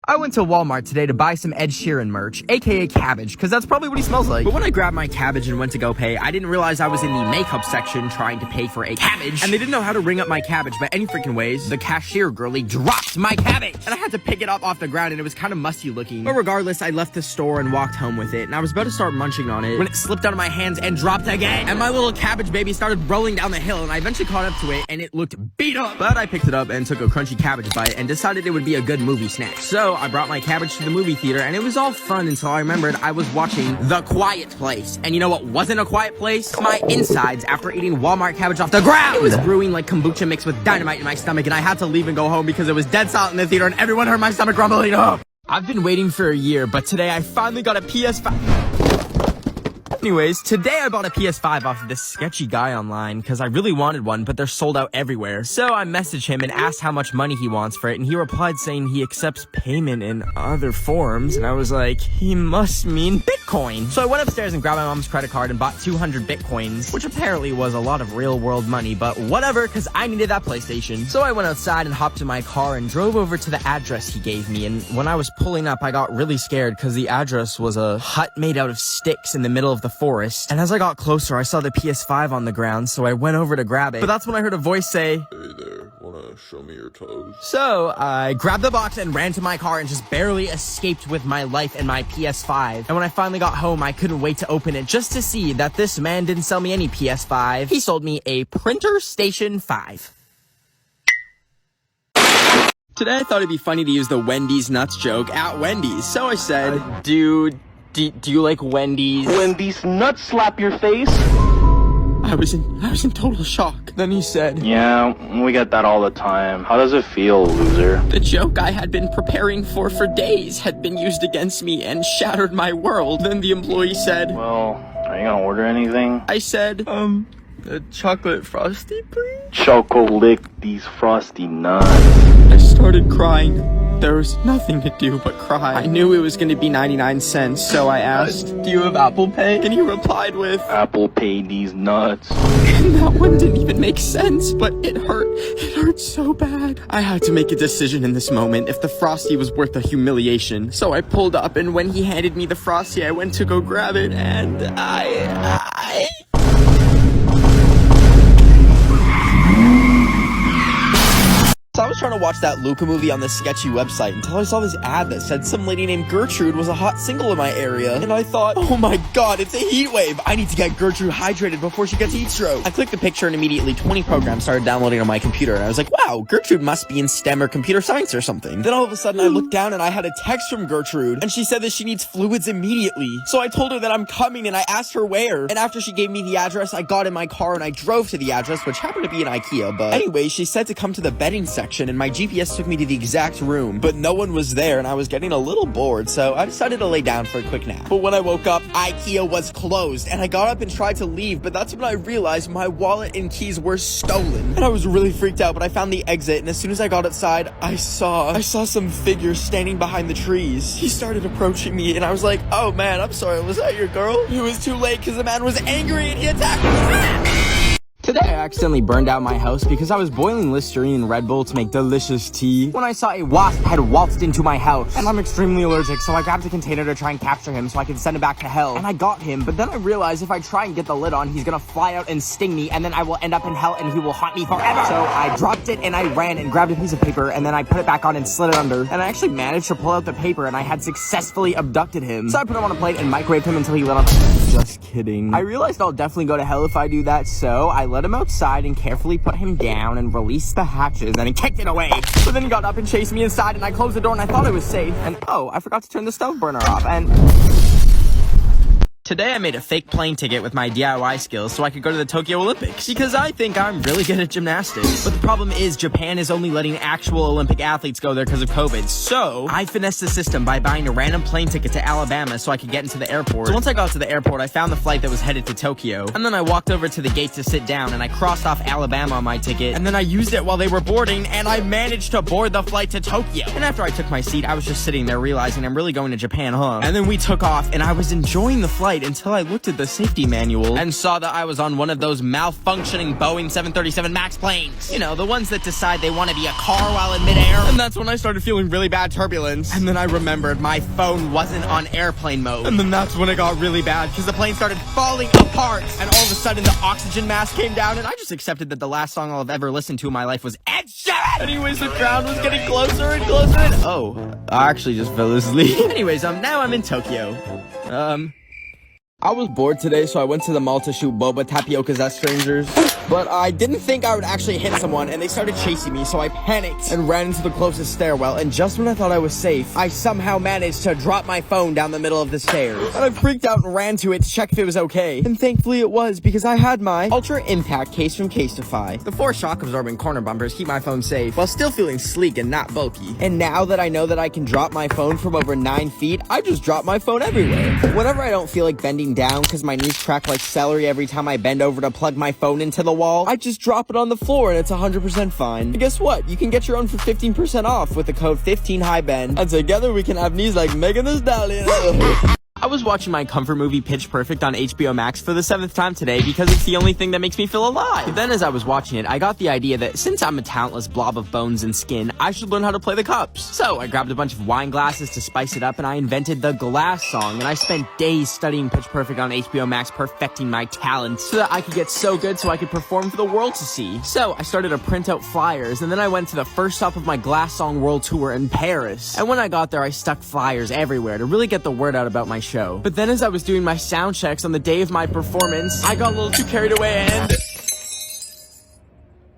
I went to Walmart today to buy some Ed Sheeran merch, aka cabbage, because that's probably what he smells like. But when I grabbed my cabbage and went to go pay, I didn't realize I was in the makeup section trying to pay for a cabbage, and they didn't know how to ring up my cabbage by any freaking ways. The cashier girlie dropped my cabbage, and I had to pick it up off the ground, and it was kind of musty looking. But regardless, I left the store and walked home with it, and I was about to start munching on it when it slipped out of my hands and dropped again, and my little cabbage baby started rolling down the hill, and I eventually caught up to it, and it looked beat up. But I picked it up and took a crunchy cabbage bite and decided it would be a good movie snack. So I brought my cabbage to the movie theater, and it was all fun until I remembered I was watching The Quiet Place. And you know what wasn't a quiet place? My insides after eating Walmart cabbage off the ground. It was brewing like kombucha mixed with dynamite in my stomach, and I had to leave and go home because it was dead silent in the theater and everyone heard my stomach rumbling. I've been waiting for a year, but today I finally got a PS5. Anyways, today I bought a PS5 off of this sketchy guy online because I really wanted one, but they're sold out everywhere. So I messaged him and asked how much money he wants for it, and he replied saying he accepts payment in other forms, and I was like, he must mean Bitcoin. So I went upstairs and grabbed my mom's credit card and bought 200 Bitcoins, which apparently was a lot of real world money, but whatever, because I needed that PlayStation. So I went outside and hopped in my car and drove over to the address he gave me, and when I was pulling up, I got really scared because the address was a hut made out of sticks in the middle of the forest, and as I got closer I saw the PS5 on the ground, so I went over to grab it, but that's when I heard a voice say, "Hey there, wanna show me your toes?" So I grabbed the box and ran to my car and just barely escaped with my life and my PS5, and when I finally got home I couldn't wait to open it just to see that this man didn't sell me any PS5, he sold me a Printer Station 5. Today I thought it'd be funny to use the Wendy's nuts joke at Wendy's, so I said, Do you like Wendy's? Wendy's nuts slap your face? I was in total shock. Then he said, Yeah, we get that all the time. How does it feel, loser? The joke I had been preparing for days had been used against me and shattered my world. Then the employee said, Well, are you gonna order anything? I said, a chocolate frosty, please? Choco lick these frosty nuts. I started crying. There was nothing to do but cry. I knew it was going to be 99 cents, so I asked, do you have Apple Pay? And he replied with, Apple Pay these nuts. And that one didn't even make sense, but it hurt. It hurt so bad. I had to make a decision in this moment if the frosty was worth the humiliation. So I pulled up, and when he handed me the frosty, I went to go grab it, and So I was trying to watch that Luca movie on this sketchy website until I saw this ad that said some lady named Gertrude was a hot single in my area. And I thought, oh my god, it's a heat wave. I need to get Gertrude hydrated before she gets heat stroke. I clicked the picture and immediately 20 programs started downloading on my computer. And I was like, wow, Gertrude must be in STEM or computer science or something. Then all of a sudden I looked down and I had a text from Gertrude. And she said that she needs fluids immediately. So I told her that I'm coming and I asked her where. And after she gave me the address, I got in my car and I drove to the address, which happened to be an IKEA. But anyway, she said to come to the bedding section, and my GPS took me to the exact room, but no one was there, and I was getting a little bored, so I decided to lay down for a quick nap. But when I woke up, IKEA was closed, and I got up and tried to leave, but that's when I realized my wallet and keys were stolen, and I was really freaked out. But I found the exit, and as soon as I got outside, I saw some figure standing behind the trees. He started approaching me, and I was like, oh man, I'm sorry, was that your girl? It was too late because the man was angry and he attacked me. Today I accidentally burned out my house because I was boiling Listerine and Red Bull to make delicious tea when I saw a wasp had waltzed into my house, and I'm extremely allergic, so I grabbed a container to try and capture him so I could send him back to hell, and I got him. But then I realized if I try and get the lid on, he's gonna fly out and sting me, and then I will end up in hell and he will haunt me forever. So I dropped it and I ran and grabbed a piece of paper, and then I put it back on and slid it under, and I actually managed to pull out the paper, and I had successfully abducted him. So I put him on a plate and microwaved him until he lit up. Just kidding. I realized I'll definitely go to hell if I do that, so I let him outside and carefully put him down and released the hatches, and he kicked it away. So then he got up and chased me inside, and I closed the door and I thought it was safe, and oh, I forgot to turn the stove burner off, and today I made a fake plane ticket with my DIY skills so I could go to the Tokyo Olympics, because I think I'm really good at gymnastics. But the problem is Japan is only letting actual Olympic athletes go there because of COVID. So I finessed the system by buying a random plane ticket to Alabama so I could get into the airport. So once I got to the airport, I found the flight that was headed to Tokyo. And then I walked over to the gate to sit down, and I crossed off Alabama on my ticket. And then I used it while they were boarding, and I managed to board the flight to Tokyo. And after I took my seat, I was just sitting there realizing I'm really going to Japan, huh? And then we took off, and I was enjoying the flight. flight until I looked at the safety manual and saw that I was on one of those malfunctioning Boeing 737 MAX planes. You know, the ones that decide they want to be a car while in midair. And that's when I started feeling really bad turbulence. And then I remembered my phone wasn't on airplane mode. And then that's when it got really bad because the plane started falling apart. And all of a sudden the oxygen mask came down and I just accepted that the last song I'll have ever listened to in my life was Ed Sheeran. Anyways, the crowd was getting closer and closer and I actually just fell asleep. Anyways, now I'm in Tokyo. I was bored today, so I went to the mall to shoot boba tapiokas at strangers. But I didn't think I would actually hit someone, and they started chasing me, so I panicked and ran into the closest stairwell. And just when I thought I was safe, I somehow managed to drop my phone down the middle of the stairs. And I freaked out and ran to it to check if it was okay. And thankfully it was, because I had my Ultra Impact case from Casetify. The 4 shock-absorbing corner bumpers keep my phone safe, while still feeling sleek and not bulky. And now that I know that I can drop my phone from over 9 feet, I just drop my phone everywhere. Whenever I don't feel like bending down because my knees crack like celery every time I bend over to plug my phone into the wall, I just drop it on the floor and it's 100% fine. And guess what? You can get your own for 15% off with the code 15HighBend. And together we can have knees like Megan Thee Stallion. I was watching my comfort movie Pitch Perfect on HBO Max for the 7th time today because it's the only thing that makes me feel alive. But then as I was watching it, I got the idea that since I'm a talentless blob of bones and skin, I should learn how to play the cups. So I grabbed a bunch of wine glasses to spice it up and I invented the glass song, and I spent days studying Pitch Perfect on HBO Max, perfecting my talent so that I could get so good so I could perform for the world to see. So I started to print out flyers, and then I went to the first stop of my glass song world tour in Paris. And when I got there, I stuck flyers everywhere to really get the word out about my show. But then as I was doing my sound checks on the day of my performance, I got a little too carried away and...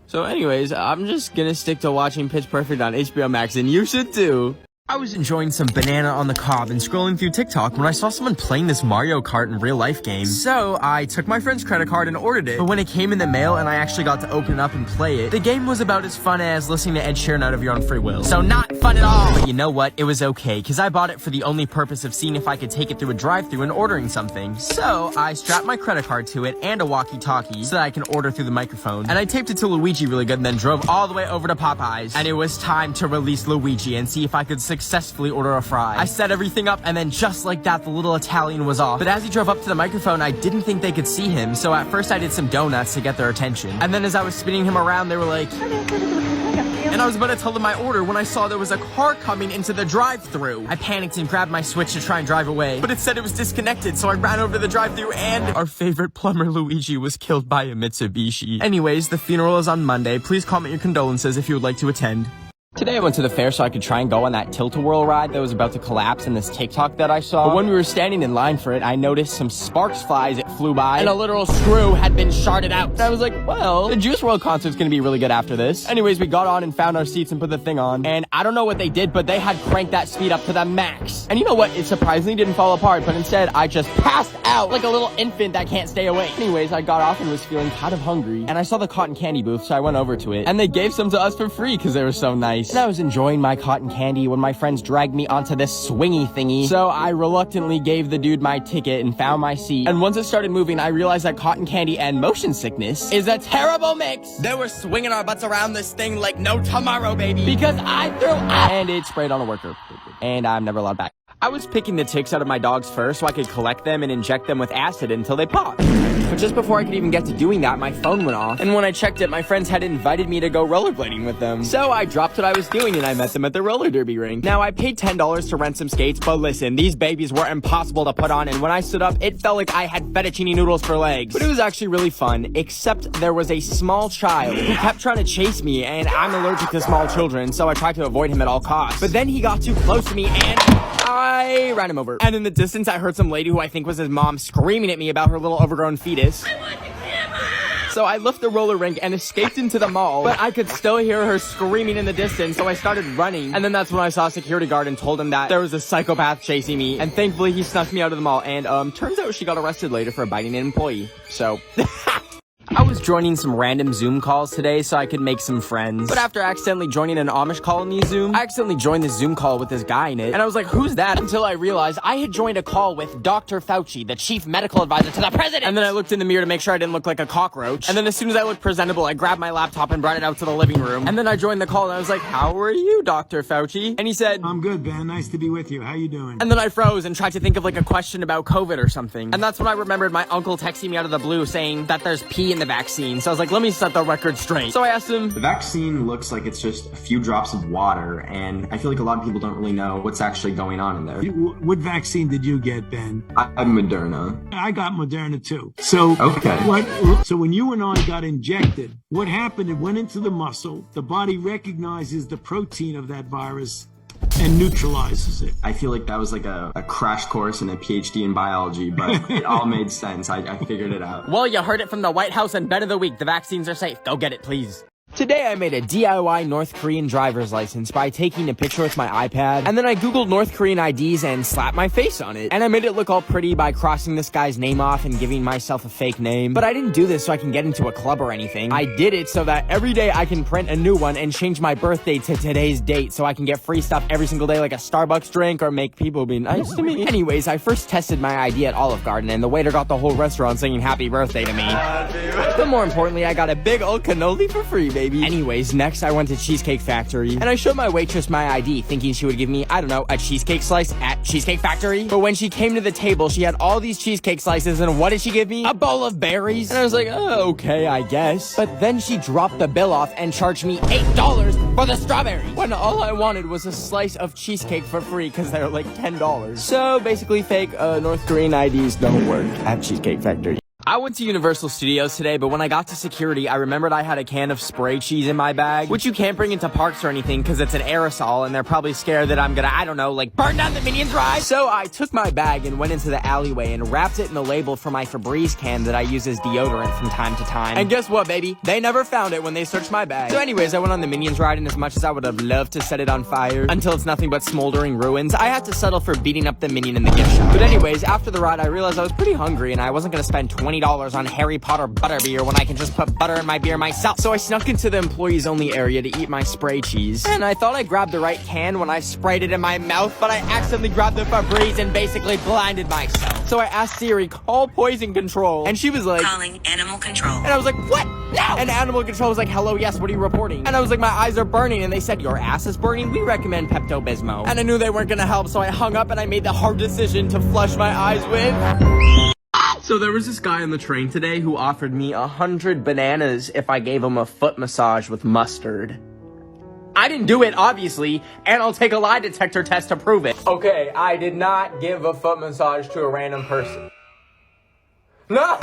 So anyways, I'm just gonna stick to watching Pitch Perfect on HBO Max, and you should too. I was enjoying some banana on the cob and scrolling through TikTok when I saw someone playing this Mario Kart in real life game. So I took my friend's credit card and ordered it. But when it came in the mail and I actually got to open it up and play it, the game was about as fun as listening to Ed Sheeran out of your own free will. So not fun at all. But you know what? It was okay, because I bought it for the only purpose of seeing if I could take it through a drive-thru and ordering something. So I strapped my credit card to it and a walkie-talkie so that I can order through the microphone. And I taped it to Luigi really good and then drove all the way over to Popeyes. And it was time to release Luigi and see if I could successfully order a fry. I set everything up, and then just like that, the little Italian was off. But as he drove up to the microphone, I didn't think they could see him, so at first I did some donuts to get their attention. And then as I was spinning him around, they were like... And I was about to tell them my order when I saw there was a car coming into the drive-thru. I panicked and grabbed my Switch to try and drive away, but it said it was disconnected, so I ran over to the drive-thru and our favorite plumber Luigi was killed by a Mitsubishi. Anyways, the funeral is on Monday. Please comment your condolences if you would like to attend. Today I went to the fair so I could try and go on that tilt-a-whirl ride that was about to collapse in this TikTok that I saw. But when we were standing in line for it, I noticed some sparks fly as it flew by, and a literal screw had been sharded out. And I was like, well, the Juice WRLD concert's gonna be really good after this. Anyways, we got on and found our seats and put the thing on, and I don't know what they did, but they had cranked that speed up to the max. And you know what? It surprisingly didn't fall apart, but instead I just passed out like a little infant that can't stay awake. Anyways, I got off and was feeling kind of hungry, and I saw the cotton candy booth, so I went over to it, and they gave some to us for free because they were so nice. And I was enjoying my cotton candy when my friends dragged me onto this swingy thingy. So I reluctantly gave the dude my ticket and found my seat. And once it started moving, I realized that cotton candy and motion sickness is a terrible mix. They were swinging our butts around this thing like no tomorrow, baby. Because I threw up. And it sprayed on a worker. And I'm never allowed back. I was picking the ticks out of my dog's fur so I could collect them and inject them with acid until they popped. But just before I could even get to doing that, my phone went off. And when I checked it, my friends had invited me to go rollerblading with them. So I dropped what I was doing and I met them at the roller derby rink. Now I paid $10 to rent some skates, but listen, these babies were impossible to put on, and when I stood up, it felt like I had fettuccine noodles for legs. But it was actually really fun, except there was a small child who kept trying to chase me, and I'm allergic to small children, so I tried to avoid him at all costs. But then he got too close to me and I ran him over. And in the distance, I heard some lady who I think was his mom screaming at me about her little overgrown fetus. So I left the roller rink and escaped into the mall, but I could still hear her screaming in the distance, so I started running. And then that's when I saw a security guard and told him that there was a psychopath chasing me. And thankfully, he snuck me out of the mall. And turns out she got arrested later for biting an employee. So... I was was joining some random Zoom calls today so I could make some friends. But after accidentally joining an Amish colony Zoom, I accidentally joined the Zoom call with this guy in it. And I was like, who's that? Until I realized I had joined a call with Dr. Fauci, the chief medical advisor to the president. And then I looked in the mirror to make sure I didn't look like a cockroach. And then as soon as I looked presentable, I grabbed my laptop and brought it out to the living room. And then I joined the call and I was like, how are you, Dr. Fauci? And he said, I'm good, Ben. Nice to be with you. How you doing? And then I froze and tried to think of like a question about COVID or something. And that's when I remembered my uncle texting me out of the blue saying that there's pee in the vaccine. So I was like, let me set the record straight. So I asked him, the vaccine looks like it's just a few drops of water, and I feel like a lot of people don't really know what's actually going on in there. What vaccine did you get, Ben? I'm Moderna. I got Moderna too. So okay. So when you and I got injected, what happened? It went into the muscle. The body recognizes the protein of that virus and neutralizes it. I feel like that was like a crash course and a PhD in biology, but it all made sense. I figured it out. Well, you heard it from the White House and Ben of the Week. The vaccines are safe. Go get it, please. Today I made a DIY North Korean driver's license by taking a picture with my iPad, and then I googled North Korean IDs and slapped my face on it. And I made it look all pretty by crossing this guy's name off and giving myself a fake name. But I didn't do this so I can get into a club or anything. I did it so that every day I can print a new one and change my birthday to today's date so I can get free stuff every single day like a Starbucks drink or make people be nice to me. Anyways, I first tested my ID at Olive Garden and the waiter got the whole restaurant singing happy birthday to me. But more importantly, I got a big old cannoli for free, baby. Anyways, next I went to Cheesecake Factory, and I showed my waitress my ID, thinking she would give me, I don't know, a cheesecake slice at Cheesecake Factory. But when she came to the table, she had all these cheesecake slices, and what did she give me? A bowl of berries. And I was like, oh, okay, I guess. But then she dropped the bill off and charged me $8 for the strawberries, when all I wanted was a slice of cheesecake for free, because they're like $10. So basically fake North Korean IDs don't work at Cheesecake Factory. I went to Universal Studios today, but when I got to security, I remembered I had a can of spray cheese in my bag, which you can't bring into parks or anything because it's an aerosol, and they're probably scared that I'm gonna, I don't know, like burn down the Minions ride. So I took my bag and went into the alleyway and wrapped it in the label for my Febreze can that I use as deodorant from time to time. And guess what, baby? They never found it when they searched my bag. So anyways, I went on the Minions ride, and as much as I would have loved to set it on fire until it's nothing but smoldering ruins, I had to settle for beating up the Minion in the gift shop. But anyways, after the ride, I realized I was pretty hungry, and I wasn't gonna spend $20 on Harry Potter butterbeer when I can just put butter in my beer myself. So I snuck into the employees only area to eat my spray cheese. And I thought I grabbed the right can when I sprayed it in my mouth, but I accidentally grabbed the Febreze and basically blinded myself. So I asked Siri, call poison control. And she was like, calling animal control. And I was like, what? No! And animal control was like, hello, yes, what are you reporting? And I was like, my eyes are burning. And they said, your ass is burning? We recommend Pepto-Bismol. And I knew they weren't gonna help, so I hung up and I made the hard decision to flush my eyes with... So there was this guy on the train today who offered me 100 bananas if I gave him a foot massage with mustard. I didn't do it, obviously, and I'll take a lie detector test to prove it. Okay, I did not give a foot massage to a random person. No!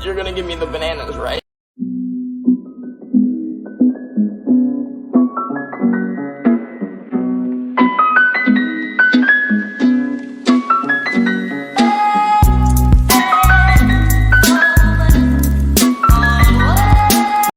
You're gonna give me the bananas, right?